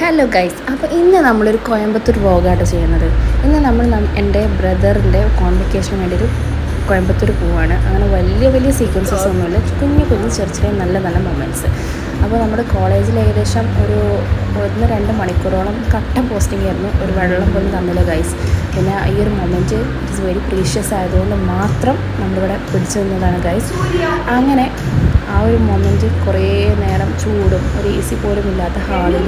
Hello guys, അപ്പോൾ ഇന്ന് നമ്മളൊരു കോയമ്പത്തൂർ വ്ളോഗാണ് ചെയ്യുന്നത്. ഇന്ന് നമ്മൾ എൻ്റെ ബ്രദറിൻ്റെ കോൺവെക്കേഷന് വേണ്ടി ഒരു കോയമ്പത്തൂർ പോവുകയാണ്. അങ്ങനെ വലിയ വലിയ സീക്വൻസസ് ഒന്നുമില്ല, കുഞ്ഞു കുഞ്ഞു ചെറിയ ചെറിയ നല്ല നല്ല മൊമെൻറ്റ്സ്. അപ്പോൾ നമ്മുടെ കോളേജിൽ ഏകദേശം ഒരു 1-2 മണിക്കൂറോളം കട്ട പോസ്റ്റിംഗ് ആയിരുന്നു. ഒരു വെള്ളം പോലും തന്നില്ല ഗൈസ്. പിന്നെ ഈ ഒരു മൊമെൻറ്റ് ഇറ്റ്സ് വെരി പ്രീഷ്യസ് ആയതുകൊണ്ട് മാത്രം നമ്മളിവിടെ പിടിച്ചു നിന്നതാണ് ഗൈസ്. അങ്ങനെ ആ ഒരു മൊമെൻറ്റ് കുറേ നേരം ചൂടും ഒരു എ സി പോലും ഇല്ലാത്ത ഹാളിൽ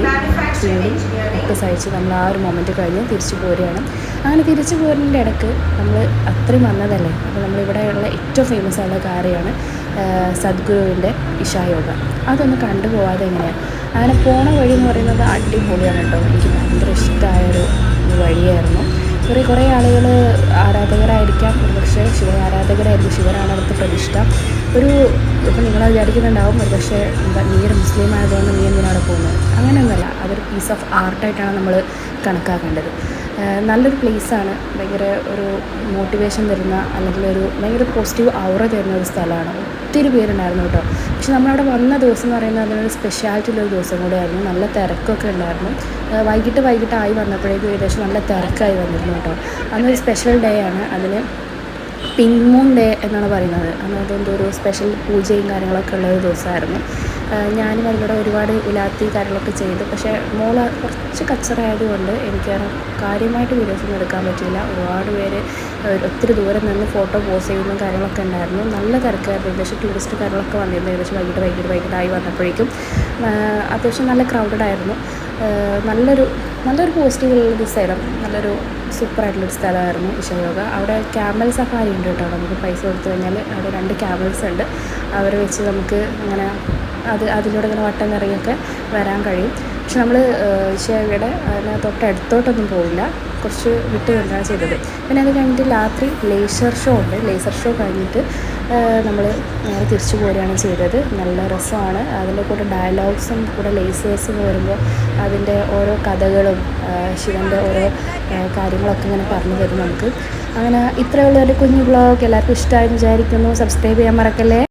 ചൂടും ഒക്കെ സഹിച്ച് നമ്മൾ ആ ഒരു മൊമെൻറ്റ് കഴിഞ്ഞ് തിരിച്ചു പോരുകയാണ്. അങ്ങനെ തിരിച്ചു പോരുന്നതിൻ്റെ ഇടയ്ക്ക് നമ്മൾ അത്രയും വന്നതല്ലേ, അപ്പോൾ നമ്മളിവിടെയുള്ള ഏറ്റവും ഫേമസ് ആയുള്ള കാര്യമാണ് സദ്ഗുരുവിൻ്റെ ഇഷായോഗ. അതൊന്ന് കണ്ടുപോകാതെ എങ്ങനെയാണ്. അങ്ങനെ പോണ വഴി എന്ന് പറയുന്നത് അടിപൊളിയാണ് കേട്ടോ. എനിക്ക് ഭയങ്കര ഇഷ്ടമായൊരു വഴിയായിരുന്നു. കുറേ ആളുകൾ ആരാധകരായിരിക്കാം, ഒരുപക്ഷെ ശിവ ആരാധകരായിരിക്കും. ശിവനാണ് അടുത്ത പ്രതിഷ്ഠ. ഇപ്പോൾ നിങ്ങൾ വിചാരിക്കുന്നുണ്ടാവും ഒരുപക്ഷെ നീ ഒരു മുസ്ലിം ആയതുകൊണ്ട് നീ എന്തിനാണ് പോകുന്നത്. അങ്ങനെയൊന്നുമല്ല, അതൊരു പീസ് ഓഫ് ആർട്ടായിട്ടാണ് നമ്മൾ കണക്കാക്കേണ്ടത്. നല്ലൊരു പ്ലേസാണ്. ഭയങ്കര ഒരു മോട്ടിവേഷൻ തരുന്ന, അല്ലെങ്കിൽ ഒരു ഭയങ്കര പോസിറ്റീവ് ഔറ തരുന്ന ഒരു സ്ഥലമാണ്. ഒത്തിരി പേരുണ്ടായിരുന്നു കേട്ടോ. പക്ഷെ നമ്മളവിടെ വന്ന ദിവസം എന്ന് പറയുന്നത് അതിനൊരു സ്പെഷ്യാലിറ്റി ഉള്ളൊരു ദിവസം കൂടെ ആയിരുന്നു. നല്ല തിരക്കൊക്കെ ഉണ്ടായിരുന്നു. വൈകിട്ടായി വന്നപ്പോഴേക്കും ഏകദേശം നല്ല തിരക്കായി വന്നിരുന്നു കേട്ടോ. അന്നൊരു സ്പെഷ്യൽ ഡേ ആണ്. അതിന് പിങ്ക് മൂൺ ഡേ എന്നാണ് പറയുന്നത്. അന്നത്തെ എന്തോ ഒരു സ്പെഷ്യൽ പൂജയും കാര്യങ്ങളൊക്കെ ഉള്ളൊരു ദിവസമായിരുന്നു. ഞാനും അതിലൂടെ ഒരുപാട് ഉലാത്തി കാര്യങ്ങളൊക്കെ ചെയ്തു. പക്ഷേ മോള് കുറച്ച് കച്ചറായതുകൊണ്ട് എനിക്ക് കാര്യമായിട്ട് വീഡിയോസൊന്നും എടുക്കാൻ പറ്റിയില്ല. ഒരുപാട് പേര് ഒത്തിരി ദൂരം നിന്ന് ഫോട്ടോ പോസ്റ്റ് ചെയ്യുന്ന കാര്യങ്ങളൊക്കെ ഉണ്ടായിരുന്നു. നല്ല തിരക്കായിരുന്നു. ഏകദേശം ടൂറിസ്റ്റ് കാര്യങ്ങളൊക്കെ വന്നിരുന്നു. ഏകദേശം വൈകിട്ടായി വന്നപ്പോഴേക്കും അത്യാവശ്യം നല്ല ക്രൗഡഡ് ആയിരുന്നു. നല്ലൊരു പോസിറ്റീവുള്ളൊരു സ്ഥലം, നല്ലൊരു സൂപ്പറായിട്ടുള്ളൊരു സ്ഥലമായിരുന്നു ഇഷയോഗ. അവിടെ ക്യാമൽ സഫാരി ഉണ്ട് കേട്ടോ. നമുക്ക് പൈസ കൊടുത്തു കഴിഞ്ഞാൽ അവിടെ 2 ക്യാമൽസ് ഉണ്ട്. അവരെ വെച്ച് നമുക്ക് അങ്ങനെ അതിലൂടെ ഇങ്ങനെ വട്ടം കറങ്ങിയൊക്കെ വരാൻ കഴിയും. പക്ഷെ നമ്മൾ ഇഷയോഗയുടെ തൊട്ടടുത്തോട്ടൊന്നും പോവില്ല, കുറച്ച് വിട്ട് കൊണ്ടാണ് ചെയ്തത്. പിന്നെ അത് കഴിഞ്ഞിട്ട് രാത്രി ലേസർ ഷോ ഉണ്ട്. ലേസർ ഷോ കഴിഞ്ഞിട്ട് നമ്മൾ നേരെ തിരിച്ചു പോരുകയാണ് ചെയ്തത്. നല്ല രസമാണ്. അതിൻ്റെ കൂടെ ഡയലോഗ്സും കൂടെ ലേസേഴ്സും വരുമ്പോൾ അതിൻ്റെ ഓരോ കഥകളും ശിവൻ്റെ ഓരോ കാര്യങ്ങളൊക്കെ ഇങ്ങനെ പറഞ്ഞു തരും നമുക്ക്. അങ്ങനെ ഇത്രയുള്ള ഒരു കുഞ്ഞു വ്ളോഗ് എല്ലാവർക്കും ഇഷ്ടമായി വിചാരിക്കുന്നു. സബ്സ്ക്രൈബ് ചെയ്യാൻ മറക്കല്ലേ.